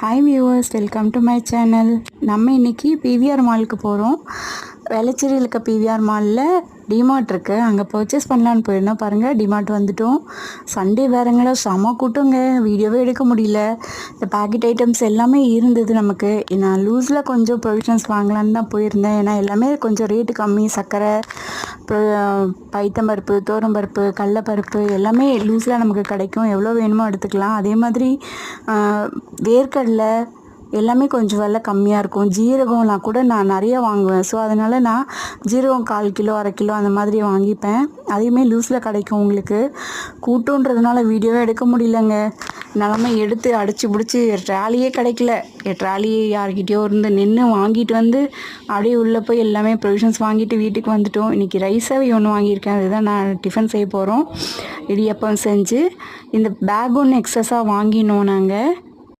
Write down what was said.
Hi viewers, welcome to my channel. நம்ம இன்றைக்கி PVR மாலுக்கு போகிறோம். வேளச்சேரியில் இருக்க பிவிஆர் மாலில் டிமார்ட் இருக்குது, அங்கே பர்ச்சேஸ் பண்ணலான்னு போயிருந்தோம். பாருங்கள், டிமார்ட் வந்துட்டோம். சண்டே வேறுங்களா, செம கூட்டங்க, வீடியோவே எடுக்க முடியல. இந்த பேக்கெட் ஐட்டம்ஸ் எல்லாமே இருந்தது நமக்கு. நான் லூஸில் கொஞ்சம் ப்ரொவிஷன்ஸ் வாங்கலான்னு தான் போயிருந்தேன். ஏன்னா எல்லாமே கொஞ்சம் ரேட்டு கம்மி. சர்க்கரை, பைத்தம்பருப்பு, தோரம்பருப்பு, கடலப்பருப்பு எல்லாமே லூஸில் நமக்கு கிடைக்கும். எவ்வளோ வேணுமோ எடுத்துக்கலாம். அதே மாதிரி வேர்க்கடலை எல்லாமே கொஞ்சம் விலை கம்மியாக இருக்கும். ஜீரகம்லாம் கூட நான் நிறைய வாங்குவேன். ஸோ அதனால் நான் ஜீரகம் 1/4 கிலோ 1/2 கிலோ அந்த மாதிரி வாங்கிப்பேன். அதையுமே லூஸில் கிடைக்கும் உங்களுக்கு. கூட்டன்றதுனால வீடியோவே எடுக்க முடியலங்க. நிலமை எடுத்து அடித்து பிடிச்சி ட்ராலியே கிடைக்கல. ட்ராலி யார்கிட்டயோ இருந்து நின்று வாங்கிட்டு வந்து அப்படியே உள்ளே போய் எல்லாமே ப்ரொவிஷன்ஸ் வாங்கிட்டு வீட்டுக்கு வந்துட்டோம். இன்றைக்கி ரைஸாகவே ஒன்று வாங்கியிருக்கேன். அதுதான் நான் டிஃபன் செய்ய போகிறோம். இடியப்பம் செஞ்சு இந்த பேக் ஒன்று எக்ஸஸாக வாங்கினோம் நாங்கள்.